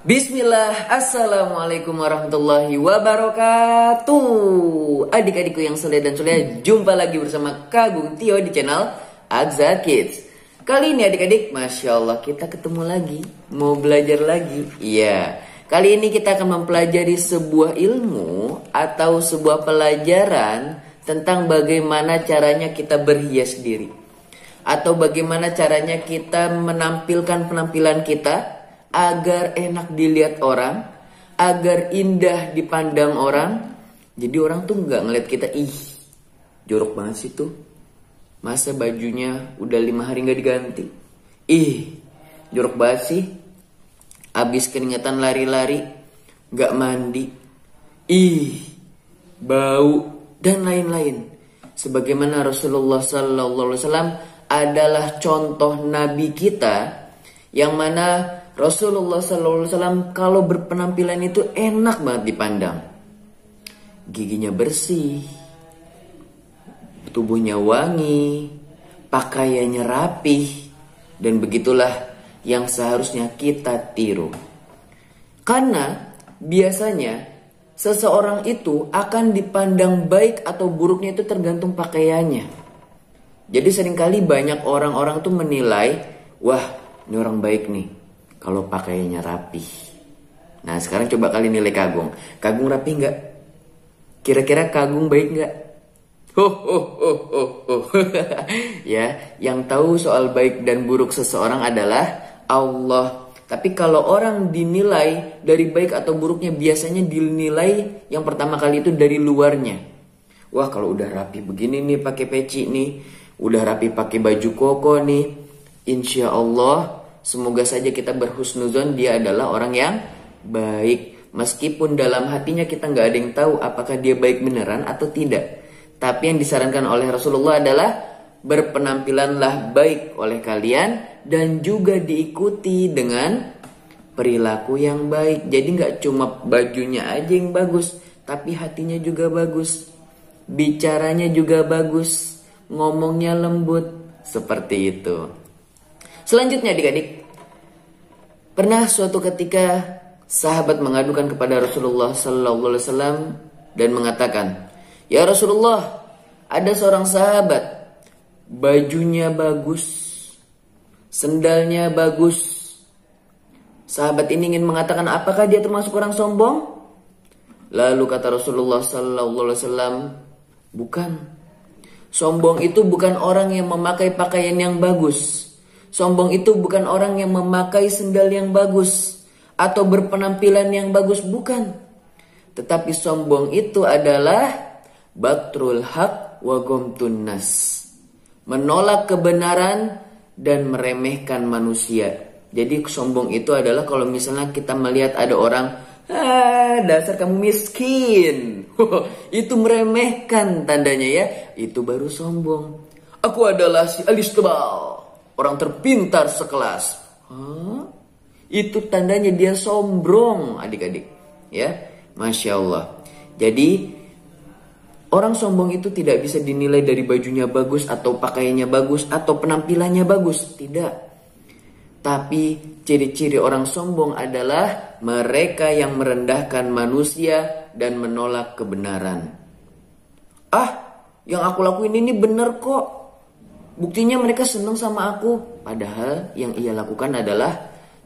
Bismillah, Assalamualaikum warahmatullahi wabarakatuh. Adik-adikku yang soleh dan soleh, jumpa lagi bersama Kagung Tio di channel Agza Kids. Kali ini adik-adik, Masya Allah kita ketemu lagi, mau belajar lagi. Iya, kali ini kita akan mempelajari sebuah ilmu atau sebuah pelajaran tentang bagaimana caranya kita berhias diri, atau bagaimana caranya kita menampilkan penampilan kita agar enak dilihat orang, agar indah dipandang orang. Jadi orang tuh nggak ngeliat kita, ih jorok banget sih tuh, masa bajunya udah 5 hari nggak diganti, ih jorok banget sih, abis keringetan lari-lari nggak mandi, ih bau, dan lain-lain. Sebagaimana Rasulullah SAW adalah contoh nabi kita, yang mana Rasulullah SAW kalau berpenampilan itu enak banget dipandang. Giginya bersih, tubuhnya wangi, pakaiannya rapih, dan begitulah yang seharusnya kita tiru. Karena biasanya seseorang itu akan dipandang baik atau buruknya itu tergantung pakaiannya. Jadi seringkali banyak orang-orang tuh menilai, wah ini orang baik nih kalau pakaiannya rapi. Nah sekarang coba kalian nilai Kagung. Kagung rapi nggak? Kira-kira Kagung baik nggak? Ya, yang tahu soal baik dan buruk seseorang adalah Allah. Tapi kalau orang dinilai dari baik atau buruknya, biasanya dinilai yang pertama kali itu dari luarnya. Wah kalau udah rapi begini nih, pakai peci nih, udah rapi pakai baju koko nih, insya Allah semoga saja kita berhusnuzon dia adalah orang yang baik. Meskipun dalam hatinya kita nggak ada yang tahu apakah dia baik beneran atau tidak. Tapi yang disarankan oleh Rasulullah adalah berpenampilanlah baik oleh kalian, dan juga diikuti dengan perilaku yang baik. Jadi nggak cuma bajunya aja yang bagus, tapi hatinya juga bagus, bicaranya juga bagus, ngomongnya lembut, seperti itu. Selanjutnya adik-adik, pernah suatu ketika sahabat mengadukan kepada Rasulullah SAW dan mengatakan, ya Rasulullah, ada seorang sahabat, bajunya bagus, sendalnya bagus. Sahabat ini ingin mengatakan, apakah dia termasuk orang sombong? Lalu kata Rasulullah SAW, bukan. Sombong itu bukan orang yang memakai pakaian yang bagus. Sombong itu bukan orang yang memakai sendal yang bagus atau berpenampilan yang bagus, bukan. Tetapi sombong itu adalah batrul haq wa gomtun nas, menolak kebenaran dan meremehkan manusia. Jadi sombong itu adalah kalau misalnya kita melihat ada orang, dasar kamu miskin, itu meremehkan tandanya ya, itu baru sombong. Aku adalah si alis tebal, orang terpintar sekelas. Itu tandanya dia sombong, adik-adik. Ya, Masya Allah. Jadi orang sombong itu tidak bisa dinilai dari bajunya bagus, atau pakaiannya bagus, atau penampilannya bagus. Tidak. Tapi ciri-ciri orang sombong adalah mereka yang merendahkan manusia dan menolak kebenaran. Yang aku lakuin ini benar kok, buktinya mereka senang sama aku. Padahal yang ia lakukan adalah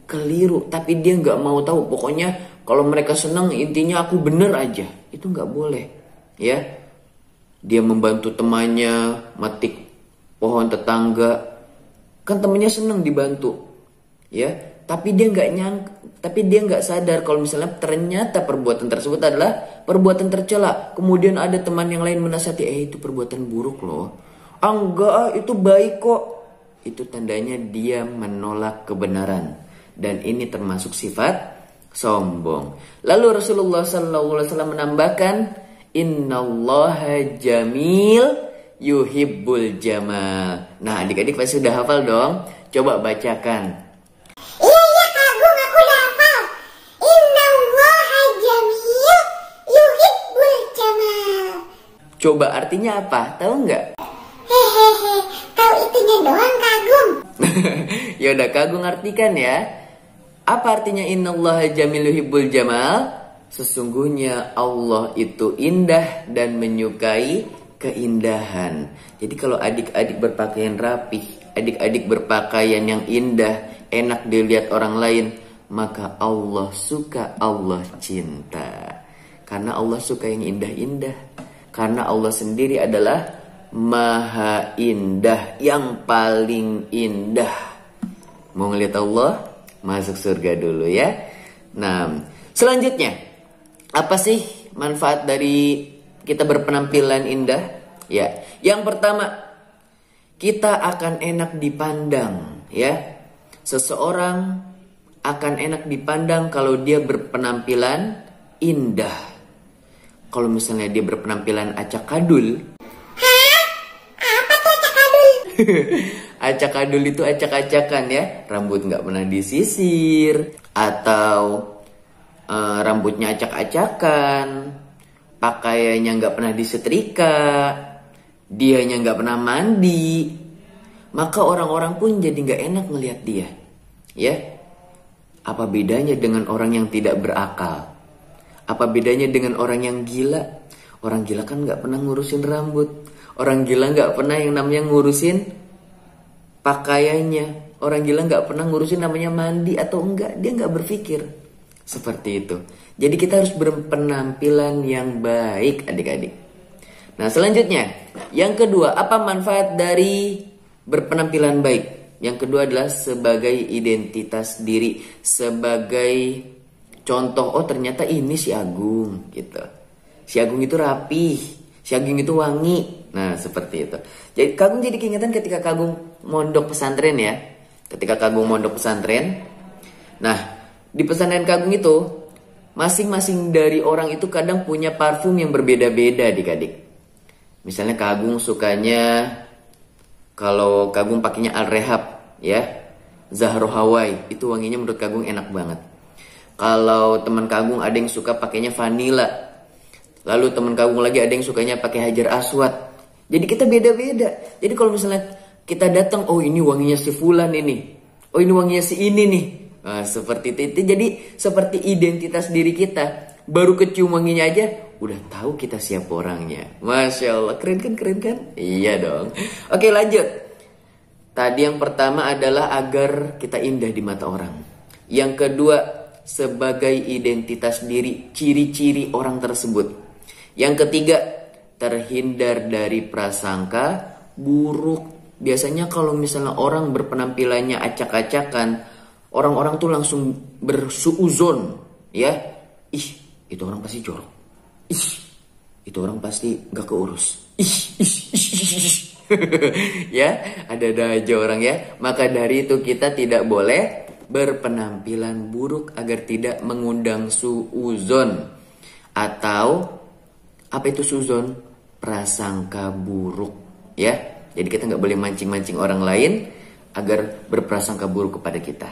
keliru. Tapi dia nggak mau tahu. Pokoknya kalau mereka senang, intinya aku bener aja. Itu nggak boleh. Ya, dia membantu temannya metik pohon tetangga. Kan temannya senang dibantu. Ya, tapi dia nggak sadar kalau misalnya ternyata perbuatan tersebut adalah perbuatan tercela. Kemudian ada teman yang lain menasihati, itu perbuatan buruk loh. Enggak, itu baik kok. Itu tandanya dia menolak kebenaran, dan ini termasuk sifat sombong. Lalu Rasulullah SAW menambahkan, innallaha jamil yuhibbul jamal. Nah adik-adik pasti sudah hafal dong. Coba bacakan. Iya Kagung, aku udah hafal. Innallaha jamil yuhibbul jamal. Coba artinya apa? Tahu nggak? Tahu itunya doang Kagung. Ya udah Kagung artikan ya. Apa artinya innallaha jamil yuhibbul jamal? Sesungguhnya Allah itu indah dan menyukai keindahan. Jadi kalau adik-adik berpakaian rapih, adik-adik berpakaian yang indah, enak dilihat orang lain, maka Allah suka, Allah cinta. Karena Allah suka yang indah-indah. Karena Allah sendiri adalah Maha Indah, yang paling indah. Mau ngeliat Allah? Masuk surga dulu ya. Nah, selanjutnya, apa sih manfaat dari kita berpenampilan indah? Ya, yang pertama, kita akan enak dipandang ya. Seseorang akan enak dipandang kalau dia berpenampilan indah. Kalau misalnya dia berpenampilan acak-adul. Apa tuh cakadul? Acak-adul itu acak-acakan ya. Rambut nggak pernah disisir. Atau rambutnya acak-acakan. Pakaiannya nggak pernah disetrika. Dianya nggak pernah mandi. Maka orang-orang pun jadi nggak enak ngelihat dia. Ya. Apa bedanya dengan orang yang tidak berakal? Apa bedanya dengan orang yang gila? Orang gila kan nggak pernah ngurusin rambut. Orang gila nggak pernah yang namanya ngurusin pakaiannya. Orang gila nggak pernah ngurusin namanya mandi atau enggak. Dia nggak berpikir seperti itu. Jadi kita harus berpenampilan yang baik, adik-adik. Nah, selanjutnya, yang kedua, apa manfaat dari berpenampilan baik? Yang kedua adalah sebagai identitas diri, sebagai contoh, oh ternyata ini si Agung gitu. Si Agung itu rapih, si Agung itu wangi. Nah, seperti itu. Jadi Kak Agung jadi keingetan ketika Kak Agung mondok pesantren ya. Ketika Kak Agung mondok pesantren. Nah, di pesantren Kak Agung itu masing-masing dari orang itu kadang punya parfum yang berbeda-beda, adik-adik. Misalnya Kak Agung sukanya, kalau Kak Agung pakainya Al-Rehab ya, Zahro Hawaii, itu wanginya menurut Kak Agung enak banget. Kalau teman Kak Agung ada yang suka pakainya vanilla. Lalu teman Kak Agung lagi ada yang sukanya pakai Hajar Aswad. Jadi kita beda-beda. Jadi kalau misalnya kita datang, oh ini wanginya si fulan ini. Oh ini wanginya si ini nih. Nah, seperti itu. Jadi seperti identitas diri kita. Baru kecium wanginya aja udah tahu kita siapa orangnya. Masya Allah, keren kan? Iya dong. Oke, lanjut. Tadi yang pertama adalah agar kita indah di mata orang. Yang kedua, sebagai identitas diri, ciri-ciri orang tersebut. Yang ketiga, terhindar dari prasangka buruk. Biasanya kalau misalnya orang berpenampilannya acak-acakan, orang-orang tuh langsung bersuuzon ya. Ih, itu orang pasti jorok. Ih, itu orang pasti gak keurus. Ya, ada aja orang ya. Maka dari itu kita tidak boleh berpenampilan buruk agar tidak mengundang suuzon. Atau apa itu suuzon? Prasangka buruk ya. Jadi kita nggak boleh mancing-mancing orang lain agar berprasangka buruk kepada kita.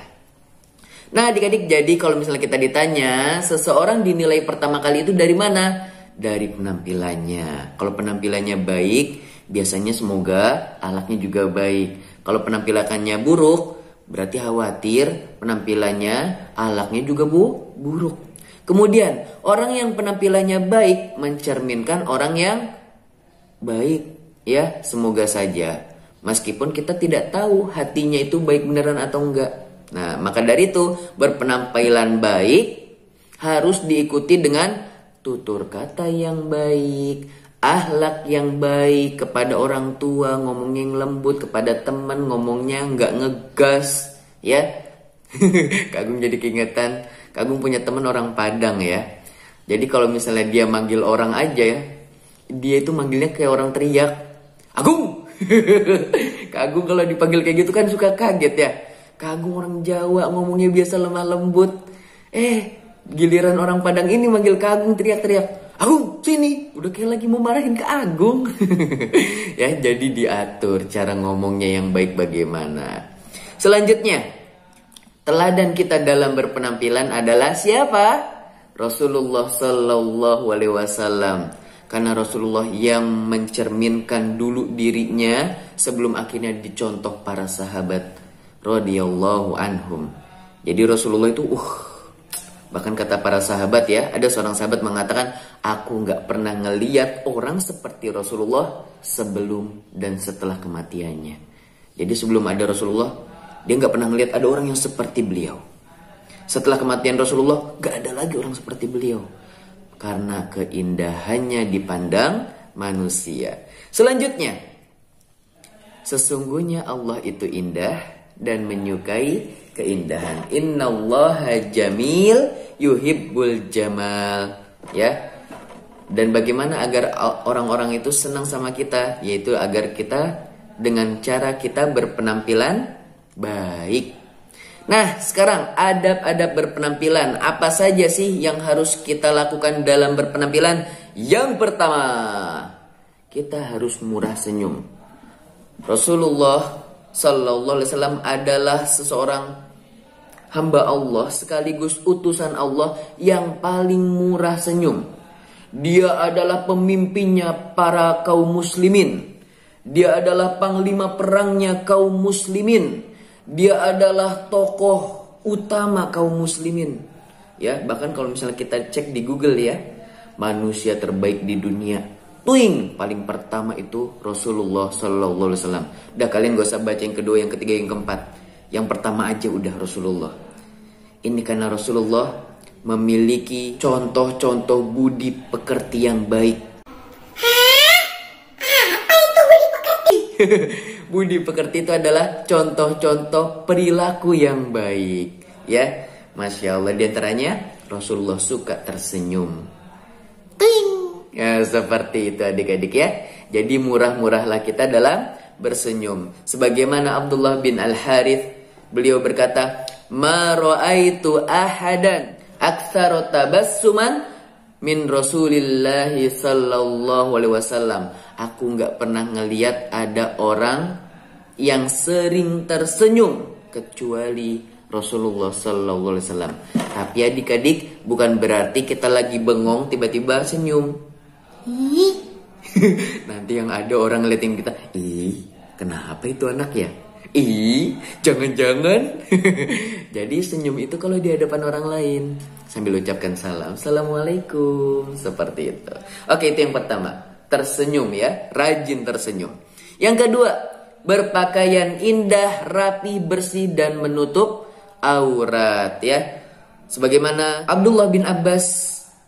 Nah, adik-adik, jadi kalau misalnya kita ditanya, seseorang dinilai pertama kali itu dari mana? Dari penampilannya. Kalau penampilannya baik, biasanya semoga akhlaknya juga baik. Kalau penampilannya buruk, berarti khawatir penampilannya, akhlaknya juga buruk. Kemudian, orang yang penampilannya baik mencerminkan orang yang baik. Ya, semoga saja. Meskipun kita tidak tahu hatinya itu baik beneran atau enggak. Nah, maka dari itu berpenampilan baik harus diikuti dengan tutur kata yang baik, akhlak yang baik kepada orang tua, ngomongnya yang lembut, kepada teman ngomongnya nggak ngegas, ya. Kak Agung jadi keingetan, Kak Agung punya teman orang Padang ya. Jadi kalau misalnya dia manggil orang aja ya, dia itu manggilnya kayak orang teriak, Agung. Kak Agung kalau dipanggil kayak gitu kan suka kaget ya. Kak Agung orang Jawa ngomongnya biasa lemah lembut. Giliran orang Padang ini manggil Kak Agung teriak-teriak, Agung sini, udah kayak lagi mau marahin Kak Agung. Ya, jadi diatur cara ngomongnya yang baik bagaimana. Selanjutnya, teladan kita dalam berpenampilan adalah siapa? Rasulullah Sallallahu Alaihi Wasallam. Karena Rasulullah yang mencerminkan dulu dirinya sebelum akhirnya dicontoh para sahabat radhiyallahu anhum. Jadi Rasulullah itu bahkan kata para sahabat ya, ada seorang sahabat mengatakan, aku nggak pernah ngeliat orang seperti Rasulullah sebelum dan setelah kematiannya. Jadi sebelum ada Rasulullah, dia nggak pernah ngeliat ada orang yang seperti beliau. Setelah kematian Rasulullah, nggak ada lagi orang seperti beliau. Karena keindahannya dipandang manusia. Selanjutnya, sesungguhnya Allah itu indah dan menyukai keindahan. Innallaha jamil yuhibbul jamal. Ya. Dan bagaimana agar orang-orang itu senang sama kita? Yaitu agar kita dengan cara kita berpenampilan baik. Nah, sekarang adab-adab berpenampilan. Apa saja sih yang harus kita lakukan dalam berpenampilan? Yang pertama, kita harus murah senyum. Rasulullah Sallallahu Alaihi Wasallam adalah seseorang hamba Allah sekaligus utusan Allah yang paling murah senyum. Dia adalah pemimpinnya para kaum muslimin. Dia adalah panglima perangnya kaum muslimin. Dia adalah tokoh utama kaum muslimin. Ya, bahkan kalau misalnya kita cek di Google ya, manusia terbaik di dunia, tuing paling pertama itu Rasulullah Sallallahu Alaihi Wasallam. Udah, kalian gak usah baca yang kedua, yang ketiga, yang keempat. Yang pertama aja udah Rasulullah. Ini karena Rasulullah memiliki contoh-contoh budi pekerti yang baik. Apa itu budi pekerti? Budi pekerti itu adalah contoh-contoh perilaku yang baik. Ya, Masya Allah, diantaranya Rasulullah suka tersenyum. Ting. Ya, seperti itu adik-adik ya. Jadi murah-murahlah kita dalam bersenyum. Sebagaimana Abdullah bin Al-Harith, beliau berkata, ma ra'aitu ahadan aktsara tabassuman min Rasulillahi sallallahu alaihi wasallam. Aku nggak pernah ngeliat ada orang yang sering tersenyum kecuali Rasulullah sallallahu alaihi wasallam. Tapi adik-adik, bukan berarti kita lagi bengong tiba-tiba senyum. Nanti yang ada orang ngeliatin kita, kenapa itu anak ya? Jangan-jangan. Jadi senyum itu kalau di hadapan orang lain sambil ucapkan salam, assalamualaikum, seperti itu. Oke, itu yang pertama, tersenyum ya, rajin tersenyum. Yang kedua, berpakaian indah, rapi, bersih dan menutup aurat ya. Sebagaimana Abdullah bin Abbas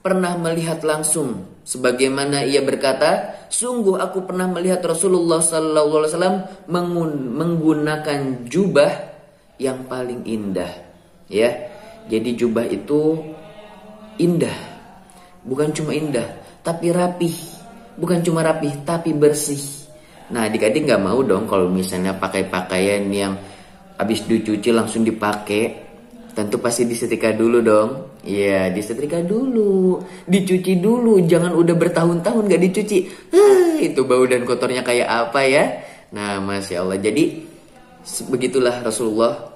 pernah melihat langsung, sebagaimana ia berkata, sungguh aku pernah melihat Rasulullah sallallahu alaihi wasallam menggunakan jubah yang paling indah ya. Jadi jubah itu indah, bukan cuma indah tapi rapih, bukan cuma rapih tapi bersih. Nah, adik-adik nggak mau dong kalau misalnya pakai pakaian yang habis dicuci langsung dipakai. Tentu pasti disetrika dulu dong. Iya, disetrika dulu, dicuci dulu. Jangan udah bertahun-tahun gak dicuci. Itu bau dan kotornya kayak apa ya. Nah, Masya Allah. Jadi begitulah Rasulullah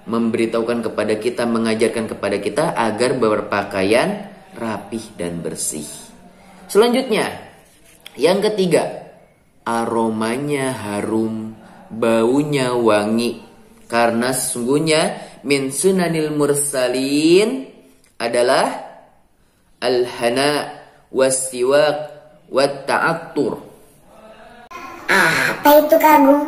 memberitahukan kepada kita, mengajarkan kepada kita agar berpakaian rapih dan bersih. Selanjutnya, yang ketiga, aromanya harum, baunya wangi. Karena sesungguhnya min sunanil mursalin adalah al-hana was-siwak wat-ta'attur. Apa itu Kagum?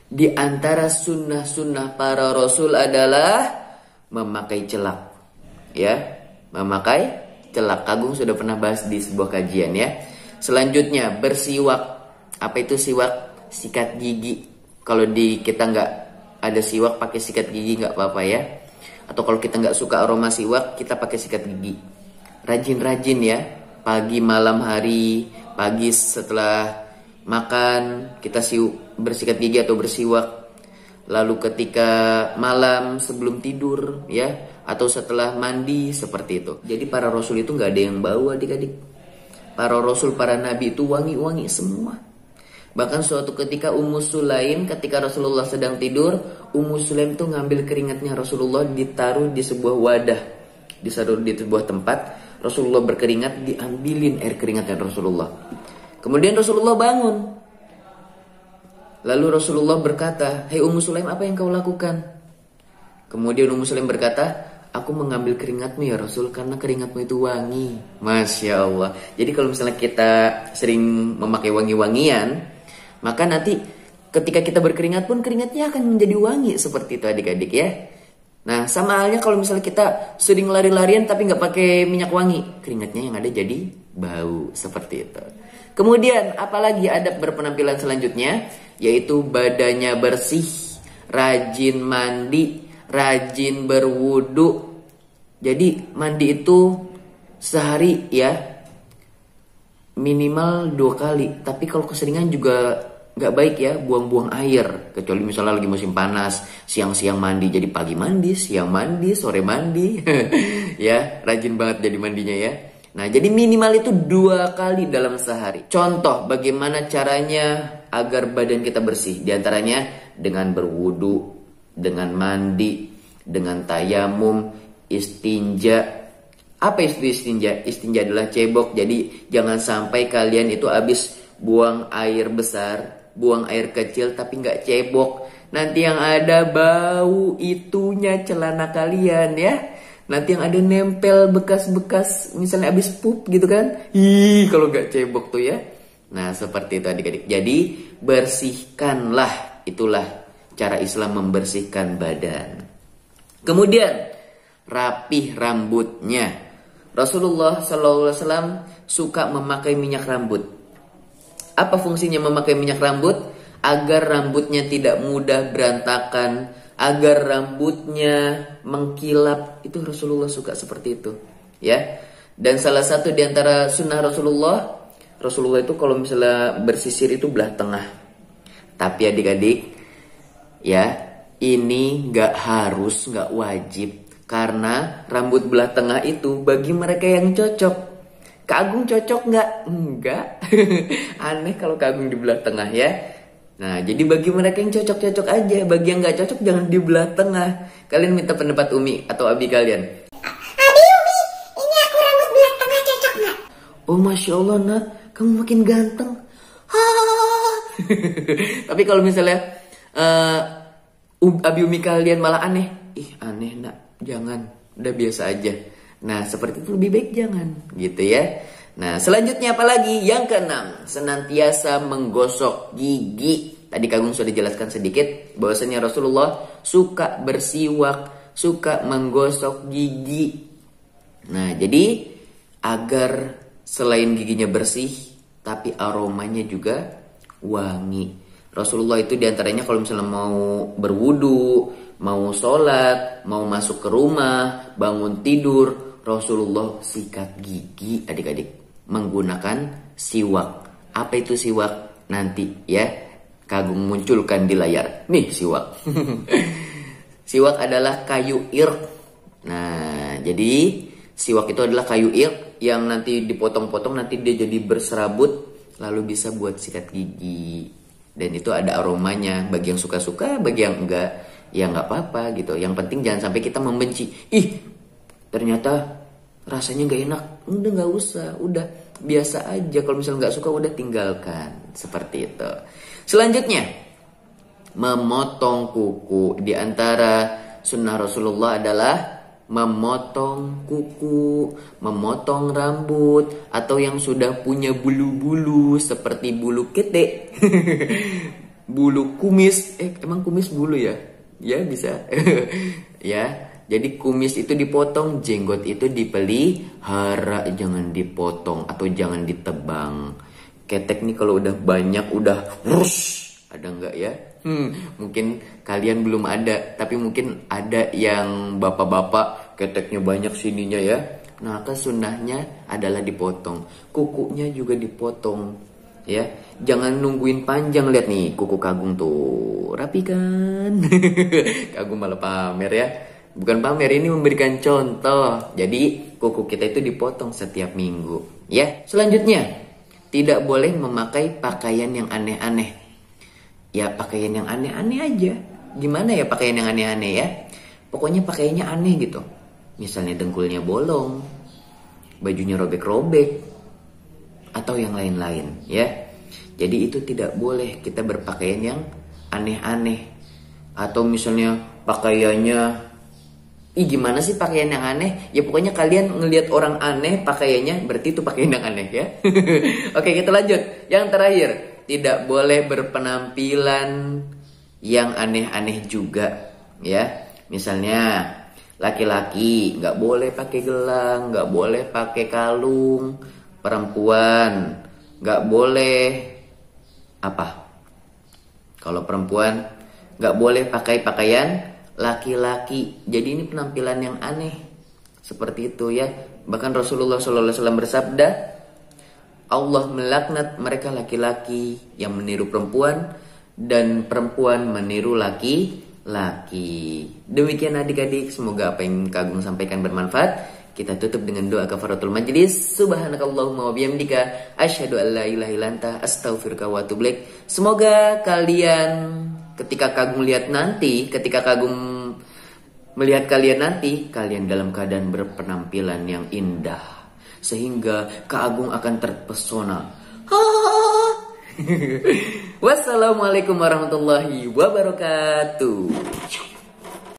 Di antara sunnah-sunnah para rasul adalah memakai celak. Ya, memakai celak. Kagum sudah pernah bahas di sebuah kajian ya. Selanjutnya bersiwak. Apa itu siwak? Sikat gigi. Kalau di kita nggak ada siwak, pakai sikat gigi nggak apa-apa ya. Atau kalau kita nggak suka aroma siwak, kita pakai sikat gigi. Rajin-rajin ya, pagi, malam, hari. Pagi setelah makan kita bersikat gigi atau bersiwak. Lalu ketika malam sebelum tidur ya, atau setelah mandi, seperti itu. Jadi para rasul itu nggak ada yang bau adik-adik. Para rasul, para nabi itu wangi-wangi semua. Bahkan suatu ketika Ummu Sulaim, ketika Rasulullah sedang tidur, Ummu Sulaim tuh ngambil keringatnya Rasulullah, ditaruh di sebuah wadah, ditaruh di sebuah tempat. Rasulullah berkeringat, diambilin air keringatnya Rasulullah. Kemudian Rasulullah bangun. Lalu Rasulullah berkata, "Hei Ummu Sulaim, apa yang kau lakukan?" Kemudian Ummu Sulaim berkata, aku mengambil keringatmu ya Rasul, karena keringatmu itu wangi. Masya Allah. Jadi kalau misalnya kita sering memakai wangi-wangian, maka nanti ketika kita berkeringat pun keringatnya akan menjadi wangi. Seperti itu adik-adik ya. Nah sama halnya kalau misalnya kita sering lari-larian tapi nggak pakai minyak wangi, keringatnya yang ada jadi bau. Seperti itu. Kemudian apalagi adab berpenampilan selanjutnya, yaitu badannya bersih, rajin mandi, rajin berwudu. Jadi mandi itu sehari ya minimal 2 kali. Tapi kalau keseringan juga nggak baik ya, buang-buang air. Kecuali misalnya lagi musim panas, siang-siang mandi, jadi pagi mandi, siang mandi, sore mandi. Ya, rajin banget jadi mandinya ya. Nah, jadi minimal itu 2 kali dalam sehari. Contoh bagaimana caranya agar badan kita bersih. Di antaranya dengan berwudu, dengan mandi, dengan tayamum, istinja. Apa itu istinja? Istinja adalah cebok. Jadi jangan sampai kalian itu habis buang air besar, buang air kecil tapi nggak cebok. Nanti yang ada bau itunya celana kalian ya. Nanti yang ada nempel bekas-bekas misalnya habis pup gitu kan. Kalau nggak cebok tuh ya. Nah seperti itu adik-adik. Jadi bersihkanlah. Itulah cara Islam membersihkan badan. Kemudian rapih rambutnya. Rasulullah SAW suka memakai minyak rambut. Apa fungsinya memakai minyak rambut? Agar rambutnya tidak mudah berantakan, agar rambutnya mengkilap. Itu Rasulullah suka seperti itu, ya. Dan salah satu di antara sunnah Rasulullah itu kalau misalnya bersisir itu belah tengah. Tapi adik-adik, ya, ini nggak harus, nggak wajib. Karena rambut belah tengah itu bagi mereka yang cocok. Kak Agung cocok nggak? Enggak. Aneh kalau Kak Agung di belah tengah ya. Nah, jadi bagi mereka yang cocok-cocok aja. Bagi yang nggak cocok jangan di belah tengah. Kalian minta pendapat Umi atau Abi kalian. Abi, Umi, ini aku rambut belah tengah cocok nggak? Oh Masya Allah Nak, kamu makin ganteng. Tapi kalau misalnya Abi Umi kalian malah aneh. Ih aneh Nak, jangan. Udah biasa aja. Nah seperti itu lebih baik jangan gitu ya. Nah selanjutnya apa lagi? Yang keenam, senantiasa menggosok gigi. Tadi Kak Agung sudah jelaskan sedikit bahwasanya Rasulullah suka bersiwak, suka menggosok gigi. Nah jadi agar selain giginya bersih tapi aromanya juga wangi. Rasulullah itu diantaranya kalau misalnya mau berwudu, mau sholat, mau masuk ke rumah, bangun tidur, Rasulullah sikat gigi adik-adik menggunakan siwak. Apa itu siwak? Nanti ya Kagum munculkan di layar. Nih siwak. Siwak adalah kayu irq. Nah jadi siwak itu adalah kayu irq yang nanti dipotong-potong, nanti dia jadi berserabut, lalu bisa buat sikat gigi. Dan itu ada aromanya. Bagi yang suka-suka, bagi yang enggak, ya nggak apa-apa gitu. Yang penting jangan sampai kita membenci. Ih ternyata rasanya nggak enak, udah nggak usah, udah biasa aja. Kalau misalnya nggak suka udah tinggalkan, seperti itu. Selanjutnya memotong kuku. Di antara sunnah Rasulullah adalah memotong kuku, memotong rambut, atau yang sudah punya bulu-bulu seperti bulu ketek, bulu kumis. Emang kumis bulu ya? Ya bisa. Ya. Jadi kumis itu dipotong, jenggot itu dipelihara, jangan dipotong atau jangan ditebang. Ketek nih kalau udah banyak, udah rush, ada nggak ya? Mungkin kalian belum ada, tapi mungkin ada yang bapak-bapak keteknya banyak sininya ya. Nah, kan sunnahnya adalah dipotong. Kukunya juga dipotong, ya. Jangan nungguin panjang, lihat nih kuku Kagum tuh, rapi kan? Kagum malah pamer ya. Bukan pamer, ini memberikan contoh. Jadi kuku kita itu dipotong setiap minggu, ya. Selanjutnya, tidak boleh memakai pakaian yang aneh-aneh. Ya pakaian yang aneh-aneh aja. Gimana ya pakaian yang aneh-aneh ya? Pokoknya pakaiannya aneh gitu. Misalnya dengkulnya bolong, bajunya robek-robek, atau yang lain-lain, ya. Jadi itu tidak boleh kita berpakaian yang aneh-aneh. Atau misalnya pakaiannya ih gimana sih pakaian yang aneh? Ya pokoknya kalian ngelihat orang aneh pakaiannya, berarti itu pakaian yang aneh ya. Oke, kita lanjut. Yang terakhir, tidak boleh berpenampilan yang aneh-aneh juga ya. Misalnya laki-laki nggak boleh pakai gelang, nggak boleh pakai kalung. Perempuan nggak boleh apa? Kalau perempuan nggak boleh pakai pakaian laki-laki. Jadi ini penampilan yang aneh seperti itu ya. Bahkan Rasulullah SAW bersabda, Allah melaknat mereka laki-laki yang meniru perempuan dan perempuan meniru laki-laki. Demikian adik-adik, semoga apa yang Kak Agung sampaikan bermanfaat. Kita tutup dengan doa kafaratul majlis. Subhanakallahumma wa bihamdika asyhadu an la ilaha illa anta astaghfiruka wa atubu ilaik. Semoga kalian ketika Kak Agung lihat nanti, ketika Kak Agung melihat kalian nanti, kalian dalam keadaan berpenampilan yang indah sehingga Kak Agung akan terpesona. Wassalamualaikum warahmatullahi wabarakatuh.